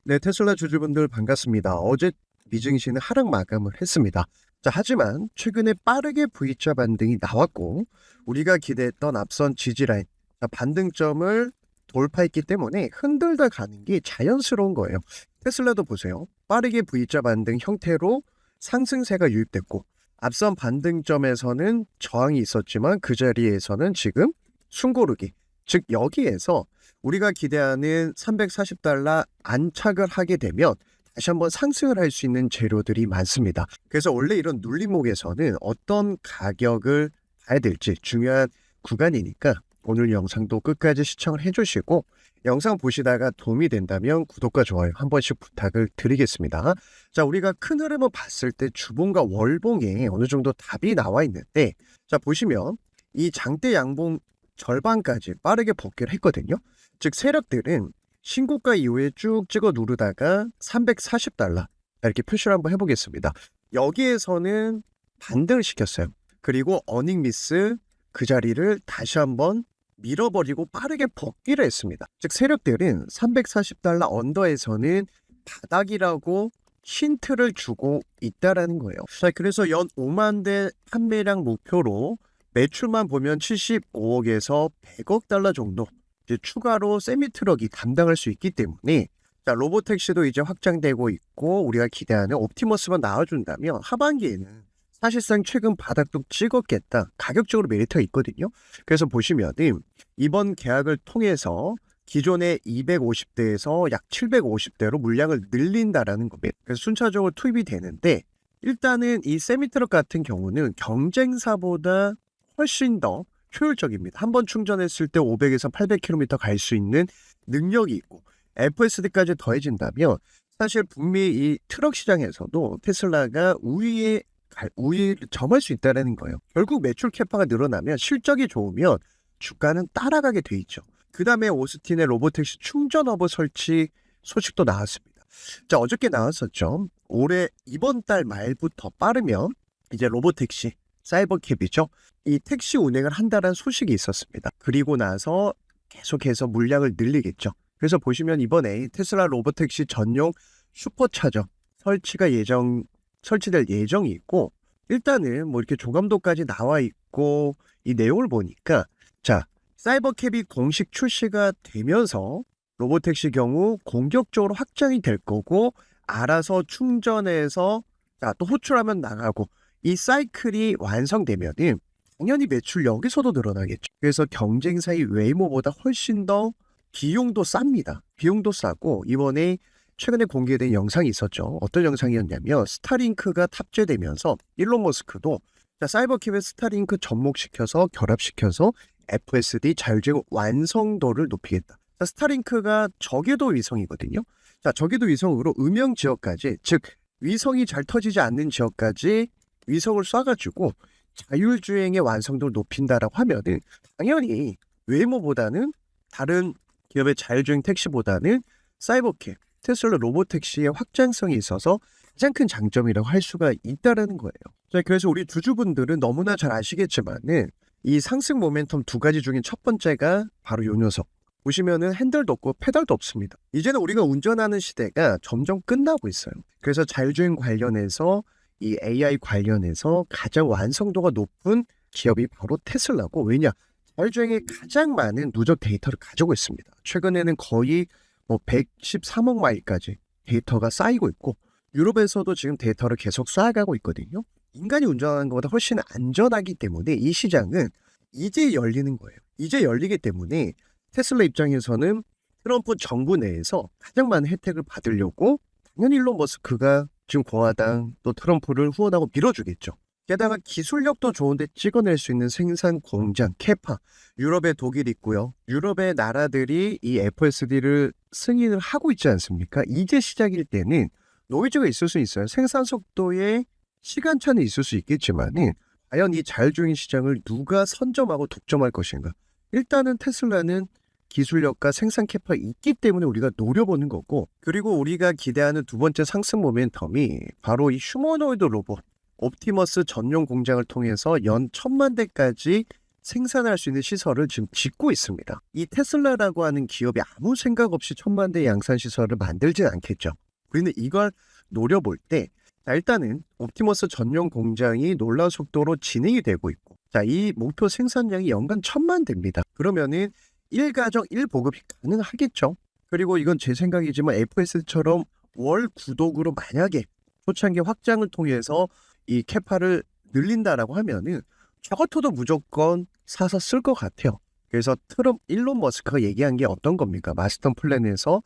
네, 테슬라 주주분들 반갑습니다. 어제 미증시는 하락 마감을 했습니다. 자, 하지만 최근에 빠르게 V자 반등이 나왔고 우리가 기대했던 앞선 지지라인, 반등점을 돌파했기 때문에 흔들다 가는 게 자연스러운 거예요. 테슬라도 보세요. 빠르게 V자 반등 형태로 상승세가 유입됐고 앞선 반등점에서는 저항이 있었지만 그 자리에서는 지금 숨고르기, 즉 여기에서 우리가 기대하는 $340 안착을 하게 되면 다시 한번 상승을 할 수 있는 재료들이 많습니다. 그래서 원래 이런 눌림목에서는 어떤 가격을 봐야 될지 중요한 구간이니까 오늘 영상도 끝까지 시청을 해주시고 영상 보시다가 도움이 된다면 구독과 좋아요 한 번씩 부탁을 드리겠습니다. 자, 우리가 큰 흐름을 봤을 때 주봉과 월봉에 어느 정도 답이 나와 있는데, 자 보시면 이 장대 양봉 절반까지 빠르게 복귀를 했거든요. 즉 세력들은 신고가 이후에 쭉 찍어 누르다가 $340 이렇게 표시를 한번 해보겠습니다. 여기에서는 반등을 시켰어요. 그리고 어닝 미스 그 자리를 다시 한번 밀어버리고 빠르게 복귀를 했습니다. 즉 세력들은 $340 언더에서는 바닥이라고 힌트를 주고 있다라는 거예요. 자, 그래서 연 5만 대 판매량 목표로 매출만 보면 75억에서 100억 달러 정도 이제 추가로 세미트럭이 담당할 수 있기 때문에, 자, 로보택시도 이제 확장되고 있고 우리가 기대하는 옵티머스만 나와준다면 하반기에는 사실상 최근 바닥도 찍었겠다, 가격적으로 메리트가 있거든요. 그래서 보시면은 이번 계약을 통해서 기존의 250대에서 약 750대로 물량을 늘린다라는 겁니다. 그래서 순차적으로 투입이 되는데, 일단은 이 세미트럭 같은 경우는 경쟁사보다 훨씬 더 효율적입니다. 한번 충전했을 때 500에서 800km 갈 수 있는 능력이 있고 FSD까지 더해진다면 사실 북미 이 트럭 시장에서도 테슬라가 우위를 점할 수 있다는 거예요. 결국 매출 캐파가 늘어나면 실적이 좋으면 주가는 따라가게 돼 있죠. 그 다음에 오스틴의 로보택시 충전허브 설치 소식도 나왔습니다. 자, 어저께 나왔었죠. 올해 이번 달 말부터 빠르면 이제 로보택시 사이버캡이죠. 이 택시 운행을 한다는 소식이 있었습니다. 그리고 나서 계속해서 물량을 늘리겠죠. 그래서 보시면 이번에 테슬라 로보택시 전용 슈퍼차저 설치될 예정이 있고, 일단은 뭐 이렇게 조감도까지 나와 있고 이 내용을 보니까, 자, 사이버캡이 공식 출시가 되면서 로보택시 경우 공격적으로 확장이 될 거고 알아서 충전해서 또 호출하면 나가고 이 사이클이 완성되면은 당연히 매출 여기서도 늘어나겠죠. 그래서 경쟁사의 웨이모보다 훨씬 더 비용도 쌉니다. 비용도 싸고 이번에 최근에 공개된 영상이 있었죠. 어떤 영상이었냐면 스타링크가 탑재되면서 일론 머스크도 사이버캡의 스타링크 접목시켜서 결합시켜서 FSD 자율주행 완성도를 높이겠다. 자, 스타링크가 저궤도 위성이거든요. 자, 저궤도 위성으로 음영 지역까지, 즉 위성이 잘 터지지 않는 지역까지 위성을 쏴가지고 자율주행의 완성도를 높인다라고 하면은 당연히 웨이모보다는, 다른 기업의 자율주행 택시보다는 사이버캡, 테슬라 로보택시의 확장성이 있어서 가장 큰 장점이라고 할 수가 있다는 거예요. 자, 그래서 우리 주주분들은 너무나 잘 아시겠지만은 이 상승 모멘텀 두 가지 중에 첫 번째가 바로 요 녀석. 보시면은 핸들도 없고 페달도 없습니다. 이제는 우리가 운전하는 시대가 점점 끝나고 있어요. 그래서 자율주행 관련해서 이 AI 관련해서 가장 완성도가 높은 기업이 바로 테슬라고, 왜냐? 자율주행에 가장 많은 누적 데이터를 가지고 있습니다. 최근에는 거의 113억 마일까지 데이터가 쌓이고 있고 유럽에서도 지금 데이터를 계속 쌓아가고 있거든요. 인간이 운전하는 것보다 훨씬 안전하기 때문에 이 시장은 이제 열리는 거예요. 이제 열리기 때문에 테슬라 입장에서는 트럼프 정부 내에서 가장 많은 혜택을 받으려고 당연히 일론 머스크가 지금 공화당 또 트럼프를 후원하고 밀어주겠죠. 게다가 기술력도 좋은데 찍어낼 수 있는 생산 공장 캐파, 유럽에 독일 있고요. 유럽의 나라들이 이 FSD를 승인을 하고 있지 않습니까? 이제 시작일 때는 노이즈가 있을 수 있어요. 생산 속도에 시간차는 있을 수 있겠지만은 과연 이 자율주행 시장을 누가 선점하고 독점할 것인가? 일단은 테슬라는 기술력과 생산 캐파가 있기 때문에 우리가 노려보는 거고, 그리고 우리가 기대하는 두 번째 상승 모멘텀이 바로 이 휴머노이드 로봇 옵티머스 전용 공장을 통해서 연 1000만 대까지 생산할 수 있는 시설을 지금 짓고 있습니다. 이 테슬라라고 하는 기업이 아무 생각 없이 1,000만 대 양산 시설을 만들진 않겠죠. 우리는 이걸 노려볼 때 일단은 옵티머스 전용 공장이 놀라운 속도로 진행이 되고 있고, 이 목표 생산량이 연간 1,000만 대입니다. 그러면은 1가정 1보급이 가능하겠죠. 그리고 이건 제 생각이지만 FS처럼 월 구독으로 만약에 초창기 확장을 통해서 이 캐파를 늘린다라고 하면은 저 같아도 무조건 사서 쓸 것 같아요. 그래서 일론 머스크가 얘기한 게 어떤 겁니까? 마스터 플랜에서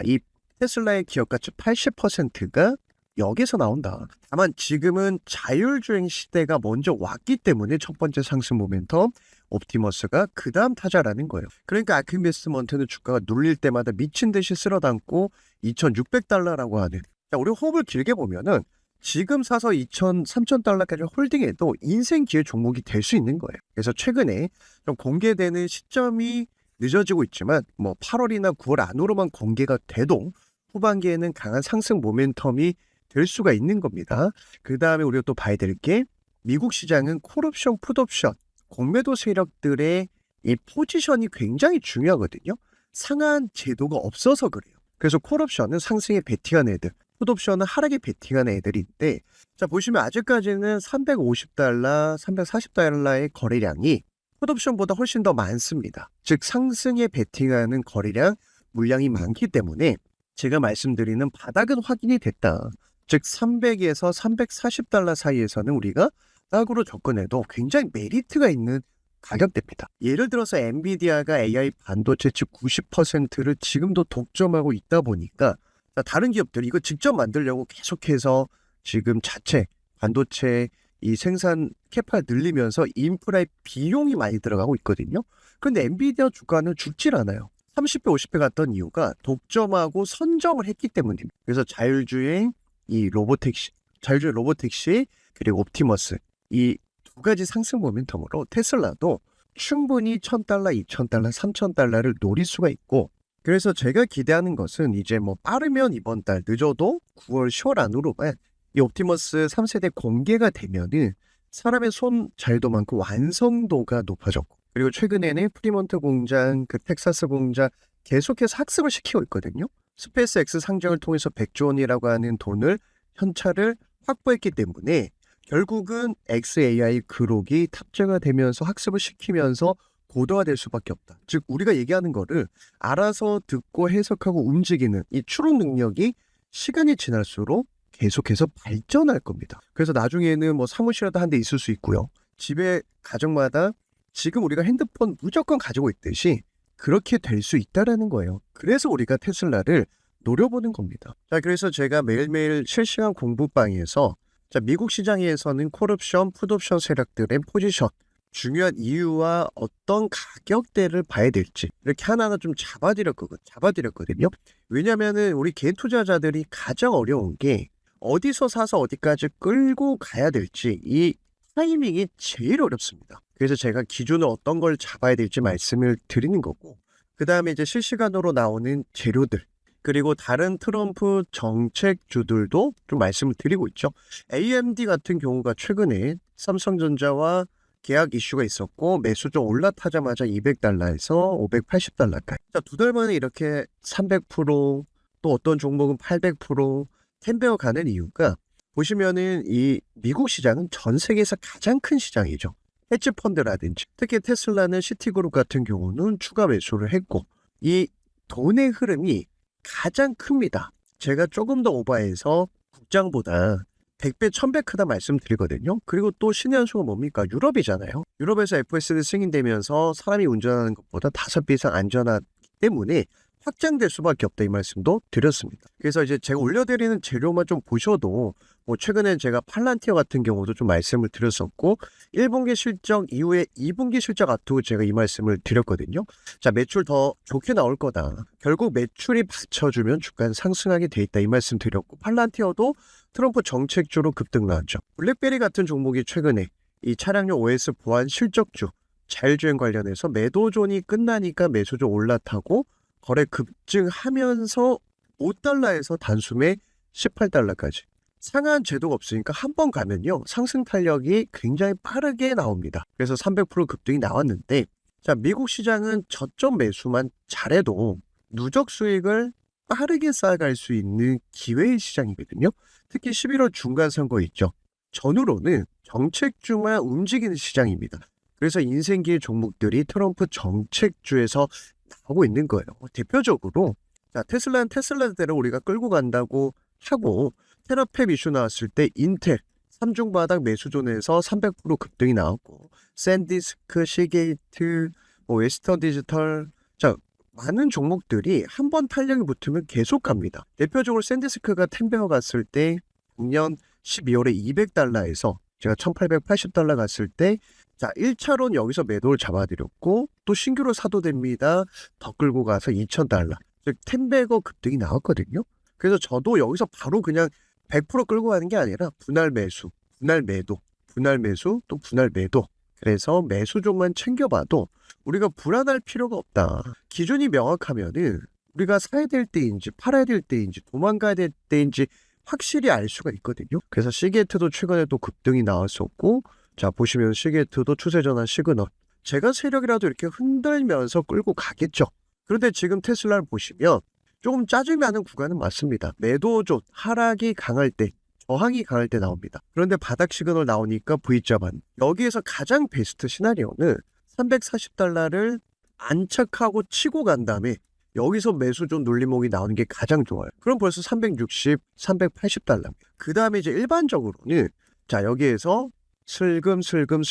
이 테슬라의 기업가치 80%가 여기서 나온다. 다만 지금은 자율주행 시대가 먼저 왔기 때문에 첫 번째 상승 모멘텀 옵티머스가 그 다음 타자라는 거예요. 그러니까 아크인베스트먼트는 주가가 눌릴 때마다 미친 듯이 쓸어담고 $2,600라고 하는, 우리 호흡을 길게 보면은 지금 사서 $2,000, $3,000까지 홀딩해도 인생 기회 종목이 될 수 있는 거예요. 그래서 최근에 좀 공개되는 시점이 늦어지고 있지만 8월이나 9월 안으로만 공개가 돼도 후반기에는 강한 상승 모멘텀이 될 수가 있는 겁니다. 그 다음에 우리가 또 봐야 될 게 미국 시장은 콜옵션, 풋옵션, 공매도 세력들의 이 포지션이 굉장히 중요하거든요. 상한 제도가 없어서 그래요. 그래서 콜옵션은 상승에 베팅한 애들, 풋옵션은 하락에 베팅한 애들인데, 보시면 아직까지는 $350, $340의 거래량이 풋옵션보다 훨씬 더 많습니다. 즉 상승에 베팅하는 거래량, 물량이 많기 때문에 제가 말씀드리는 바닥은 확인이 됐다. 즉 300에서 $340 사이에서는 우리가 바닥으로 접근해도 굉장히 메리트가 있는 가격대입니다. 예를 들어서 엔비디아가 AI 반도체 즉 90%를 지금도 독점하고 있다 보니까 다른 기업들이 이거 직접 만들려고 계속해서 지금 자체 반도체 이 생산 캐파 늘리면서 인프라의 비용이 많이 들어가고 있거든요. 그런데 엔비디아 주가는 죽질 않아요. 30배, 50배 갔던 이유가 독점하고 선점을 했기 때문입니다. 그래서 자율주행 로보택시 그리고 옵티머스 이 두 가지 상승 모멘텀으로 테슬라도 충분히 $1,000, $2,000, $3,000를 노릴 수가 있고, 그래서 제가 기대하는 것은 이제 빠르면 이번 달, 늦어도 9월, 10월 안으로만 이 옵티머스 3세대 공개가 되면은 사람의 손 잘도 많고 완성도가 높아졌고, 그리고 최근에는 프리먼트 공장, 텍사스 공장 계속해서 학습을 시키고 있거든요. 스페이스X 상장을 통해서 100조 원이라고 하는 돈을 현찰을 확보했기 때문에 결국은 XAI 그룹이 탑재가 되면서 학습을 시키면서 고도화될 수밖에 없다. 즉 우리가 얘기하는 거를 알아서 듣고 해석하고 움직이는 이 추론 능력이 시간이 지날수록 계속해서 발전할 겁니다. 그래서 나중에는 사무실에도 한 대 있을 수 있고요. 집에 가정마다 지금 우리가 핸드폰 무조건 가지고 있듯이 그렇게 될 수 있다라는 거예요. 그래서 우리가 테슬라를 노려보는 겁니다. 그래서 제가 매일매일 실시간 공부방에서 미국 시장에서는 콜옵션, 풋옵션 세력들의 포지션, 중요한 이유와 어떤 가격대를 봐야 될지 이렇게 하나하나 좀 잡아드렸거든요. 왜냐면은 우리 개인 투자자들이 가장 어려운 게 어디서 사서 어디까지 끌고 가야 될지 이 타이밍이 제일 어렵습니다. 그래서 제가 기준을 어떤 걸 잡아야 될지 말씀을 드리는 거고, 그 다음에 이제 실시간으로 나오는 재료들, 그리고 다른 트럼프 정책주들도 좀 말씀을 드리고 있죠. AMD 같은 경우가 최근에 삼성전자와 계약 이슈가 있었고 매수가 올라타자마자 $200에서 $580까지. 두 달 만에 이렇게 300%, 또 어떤 종목은 800% 템베어 가는 이유가 보시면은 이 미국 시장은 전 세계에서 가장 큰 시장이죠. 헤지펀드라든지 특히 테슬라는 시티그룹 같은 경우는 추가 매수를 했고 이 돈의 흐름이 가장 큽니다. 제가 조금 더 오버해서 국장보다 100배, 1000배 크다 말씀드리거든요. 그리고 또 신의 한 수가 뭡니까? 유럽이잖아요. 유럽에서 FSD 승인되면서 사람이 운전하는 것보다 5배 이상 안전하기 때문에 확장될 수밖에 없다 이 말씀도 드렸습니다. 그래서 이제 제가 올려드리는 재료만 좀 보셔도 최근에 제가 팔란티어 같은 경우도 좀 말씀을 드렸었고 1분기 실적 이후에 2분기 실적 앞두고 제가 이 말씀을 드렸거든요. 매출 더 좋게 나올 거다. 결국 매출이 받쳐주면 주가는 상승하게 돼 있다 이 말씀 드렸고, 팔란티어도 트럼프 정책주로 급등 나왔죠. 블랙베리 같은 종목이 최근에 이 차량용 OS 보안 실적주 자율주행 관련해서 매도존이 끝나니까 매수존 올라타고 거래 급증하면서 $5에서 단숨에 $18까지 상한 제도가 없으니까 한 번 가면요. 상승 탄력이 굉장히 빠르게 나옵니다. 그래서 300% 급등이 나왔는데 자, 미국 시장은 저점 매수만 잘해도 누적 수익을 빠르게 쌓아갈 수 있는 기회의 시장이거든요. 특히 11월 중간 선거 있죠. 전후로는 정책주만 움직이는 시장입니다. 그래서 인생기의 종목들이 트럼프 정책주에서 나오고 있는 거예요. 대표적으로 자, 테슬라는 테슬라대로 우리가 끌고 간다고 하고 테라팹 이슈 나왔을 때 인텔 3중 바닥 매수존에서 300% 급등이 나왔고 샌디스크, 시게이트, 웨스턴 디지털 자 많은 종목들이 한 번 탄력이 붙으면 계속 갑니다. 대표적으로 샌디스크가 템베어 갔을 때 작년 12월에 $200에서 제가 $1880 갔을 때 자 1차로는 여기서 매도를 잡아드렸고 또 신규로 사도 됩니다. 더 끌고 가서 $2000 즉 템베거 급등이 나왔거든요. 그래서 저도 여기서 바로 그냥 100% 끌고 가는 게 아니라 분할 매수, 분할 매도, 분할 매수, 또 분할 매도. 그래서 매수종만 챙겨봐도 우리가 불안할 필요가 없다. 기준이 명확하면은 우리가 사야 될 때인지 팔아야 될 때인지 도망가야 될 때인지 확실히 알 수가 있거든요. 그래서 시게이트도 최근에 또 급등이 나왔었고 자 보시면 시게이트도 추세전환 시그널 제가 세력이라도 이렇게 흔들면서 끌고 가겠죠. 그런데 지금 테슬라를 보시면 조금 짜증나는 구간은 맞습니다. 매도존 하락이 강할 때 저항이 강할 때 나옵니다. 그런데 바닥 시그널 나오니까 V자 반 여기에서 가장 베스트 시나리오는 $340를 안착하고 치고 간 다음에 여기서 매수존 눌림목이 나오는 게 가장 좋아요. 그럼 벌써 360, $380. 그 다음에 이제 일반적으로는 자 여기에서 슬금슬금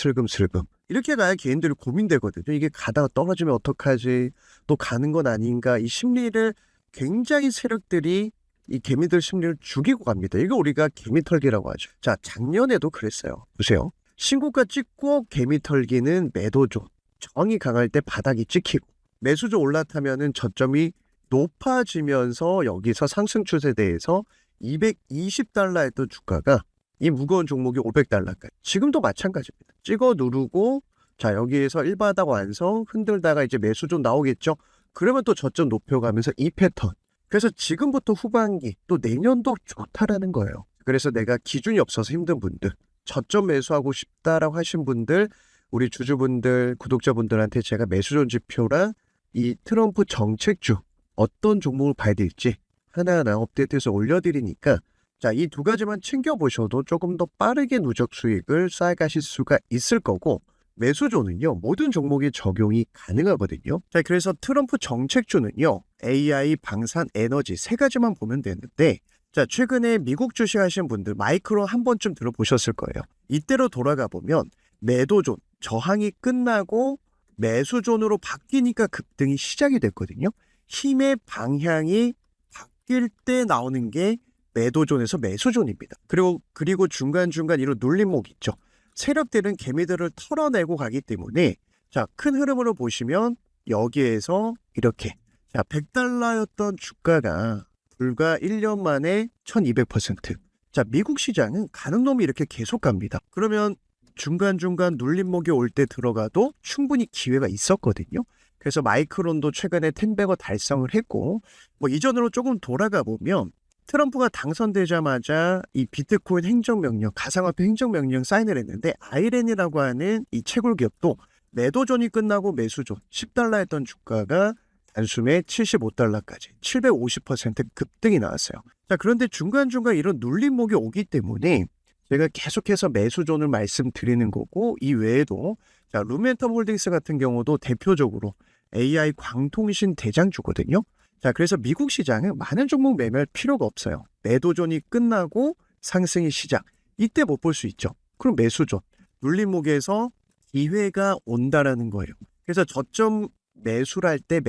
이렇게 가야 개인들이 고민되거든요. 이게 가다가 떨어지면 어떡하지? 또 가는 건 아닌가? 이 심리를 굉장히 세력들이 이 개미들 심리를 죽이고 갑니다. 이거 우리가 개미털기라고 하죠. 자 작년에도 그랬어요. 보세요. 신고가 찍고 개미털기는 매도존 저항이 강할 때 바닥이 찍히고 매수존 올라타면은 저점이 높아지면서 여기서 상승 추세대에서 $220 했던 주가가 이 무거운 종목이 $500까지 지금도 마찬가지입니다. 찍어 누르고 자 여기에서 1바닥 완성 흔들다가 이제 매수존 나오겠죠. 그러면 또 저점 높여가면서 이 패턴 그래서 지금부터 후반기 또 내년도 좋다라는 거예요. 그래서 내가 기준이 없어서 힘든 분들 저점 매수하고 싶다라고 하신 분들 우리 주주분들 구독자분들한테 제가 매수존 지표랑 이 트럼프 정책주 어떤 종목을 봐야 될지 하나하나 업데이트해서 올려드리니까 자, 이 두 가지만 챙겨보셔도 조금 더 빠르게 누적 수익을 쌓아가실 수가 있을 거고 매수존은요 모든 종목에 적용이 가능하거든요. 자, 그래서 트럼프 정책주는요 AI, 방산, 에너지 세 가지만 보면 되는데 자 최근에 미국 주식 하신 분들 마이크로 한 번쯤 들어보셨을 거예요. 이때로 돌아가 보면 매도존 저항이 끝나고 매수존으로 바뀌니까 급등이 시작이 됐거든요. 힘의 방향이 바뀔 때 나오는 게 매도존에서 매수존입니다. 그리고 중간중간 이런 눌림목 있죠. 세력들은 개미들을 털어내고 가기 때문에 자, 큰 흐름으로 보시면 여기에서 이렇게 자, $100였던 주가가 불과 1년 만에 1200%. 자, 미국 시장은 가는 놈이 이렇게 계속 갑니다. 그러면 중간중간 눌림목이 올 때 들어가도 충분히 기회가 있었거든요. 그래서 마이크론도 최근에 10배거 달성을 했고 뭐 이전으로 조금 돌아가 보면 트럼프가 당선되자마자 이 비트코인 행정명령, 가상화폐 행정명령 사인을 했는데 아이렌이라고 하는 이 채굴 기업도 매도존이 끝나고 매수존 10달러 했던 주가가 단숨에 $75까지 750% 급등이 나왔어요. 자, 그런데 중간중간 이런 눌림목이 오기 때문에 제가 계속해서 매수존을 말씀드리는 거고 이 외에도 자, 루멘텀 홀딩스 같은 경우도 대표적으로 AI 광통신 대장주거든요. 자, 그래서 미국 시장은 많은 종목 매매할 필요가 없어요. 매도존이 끝나고 상승이 시작. 이때 못 볼 수 있죠. 그럼 매수존, 눌림목에서 기회가 온다라는 거예요. 그래서 저점 매수를 할 때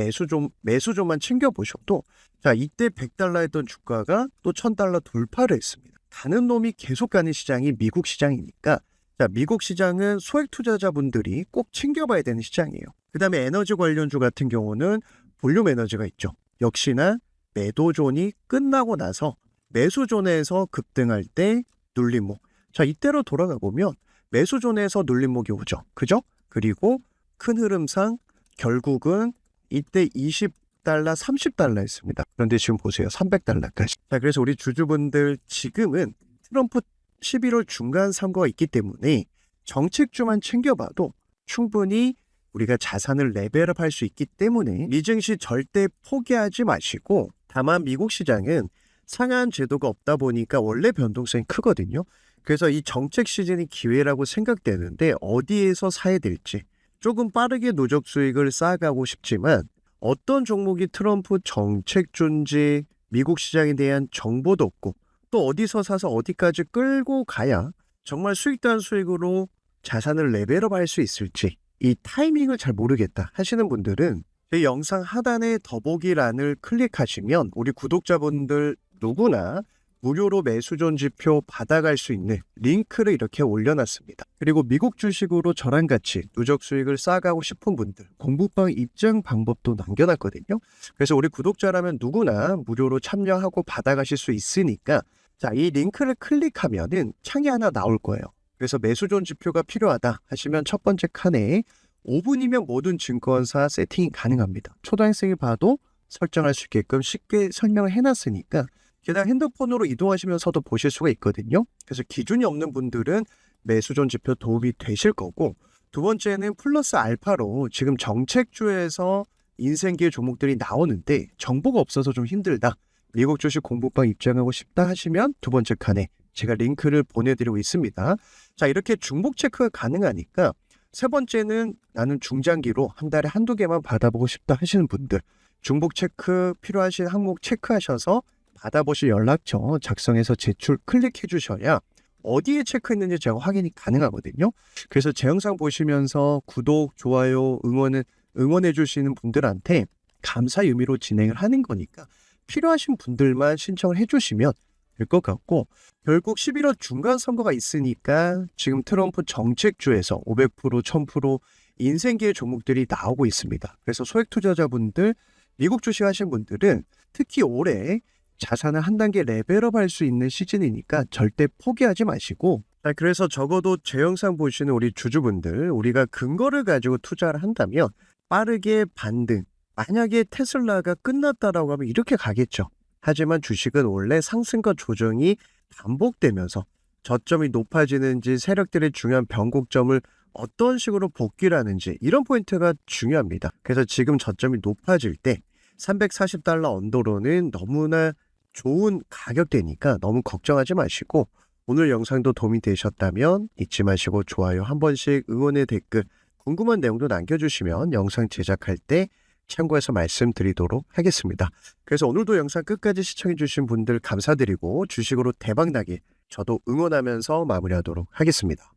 매수존만 챙겨보셔도 자, 이때 $100 했던 주가가 또 $1000 돌파를 했습니다. 가는 놈이 계속 가는 시장이 미국 시장이니까 자, 미국 시장은 소액 투자자분들이 꼭 챙겨봐야 되는 시장이에요. 그 다음에 에너지 관련주 같은 경우는 볼륨 에너지가 있죠. 역시나 매도존이 끝나고 나서 매수존에서 급등할 때 눌림목. 자, 이때로 돌아가 보면 매수존에서 눌림목이 오죠. 그죠? 그리고 큰 흐름상 결국은 이때 $20, $30 했습니다. 그런데 지금 보세요. $300까지. 자, 그래서 우리 주주분들 지금은 트럼프 11월 중간 선거가 있기 때문에 정책주만 챙겨봐도 충분히 우리가 자산을 레벨업할 수 있기 때문에 미증시 절대 포기하지 마시고, 다만 미국 시장은 상한 제도가 없다 보니까 원래 변동성이 크거든요. 그래서 이 정책 시즌이 기회라고 생각되는데 어디에서 사야 될지, 조금 빠르게 누적 수익을 쌓아가고 싶지만 어떤 종목이 트럼프 정책주인지 미국 시장에 대한 정보도 없고 또 어디서 사서 어디까지 끌고 가야 정말 수익단 수익으로 자산을 레벨업할 수 있을지 이 타이밍을 잘 모르겠다 하시는 분들은 제 영상 하단에 더보기란을 클릭하시면 우리 구독자분들 누구나 무료로 매수존 지표 받아갈 수 있는 링크를 이렇게 올려놨습니다. 그리고 미국 주식으로 저랑 같이 누적 수익을 쌓아가고 싶은 분들 공부방 입장 방법도 남겨놨거든요. 그래서 우리 구독자라면 누구나 무료로 참여하고 받아가실 수 있으니까, 자, 이 링크를 클릭하면은 창이 하나 나올 거예요. 그래서 매수존 지표가 필요하다 하시면 첫 번째 칸에 5분이면 모든 증권사 세팅이 가능합니다. 초등학생이 봐도 설정할 수 있게끔 쉽게 설명을 해놨으니까 게다가 핸드폰으로 이동하시면서도 보실 수가 있거든요. 그래서 기준이 없는 분들은 매수존 지표 도움이 되실 거고, 두 번째는 플러스 알파로 지금 정책주에서 인생기회 종목들이 나오는데 정보가 없어서 좀 힘들다, 미국 주식 공부방 입장하고 싶다 하시면 두 번째 칸에 제가 링크를 보내드리고 있습니다. 자, 이렇게 중복 체크가 가능하니까 세 번째는 나는 중장기로 한 달에 한두 개만 받아보고 싶다 하시는 분들, 중복 체크 필요하신 항목 체크하셔서 받아보실 연락처 작성해서 제출 클릭해 주셔야 어디에 체크했는지 제가 확인이 가능하거든요. 그래서 제 영상 보시면서 구독, 좋아요, 응원해 주시는 분들한테 감사 의미로 진행을 하는 거니까 필요하신 분들만 신청을 해주시면 될 것 같고, 결국 11월 중간 선거가 있으니까 지금 트럼프 정책주에서 500%, 1000% 인생기회 종목들이 나오고 있습니다. 그래서 소액 투자자분들, 미국 주식 하신 분들은 특히 올해 자산을 한 단계 레벨업 할 수 있는 시즌이니까 절대 포기하지 마시고, 그래서 적어도 제 영상 보시는 우리 주주분들, 우리가 근거를 가지고 투자를 한다면 빠르게 반등, 만약에 테슬라가 끝났다라고 하면 이렇게 가겠죠. 하지만 주식은 원래 상승과 조정이 반복되면서 저점이 높아지는지 세력들의 중요한 변곡점을 어떤 식으로 복귀를 하는지 이런 포인트가 중요합니다. 그래서 지금 저점이 높아질 때 $340 언더로는 너무나 좋은 가격대니까 너무 걱정하지 마시고, 오늘 영상도 도움이 되셨다면 잊지 마시고 좋아요 한 번씩, 응원의 댓글, 궁금한 내용도 남겨주시면 영상 제작할 때 참고해서 말씀드리도록 하겠습니다. 그래서 오늘도 영상 끝까지 시청해주신 분들 감사드리고 주식으로 대박나게 저도 응원하면서 마무리하도록 하겠습니다.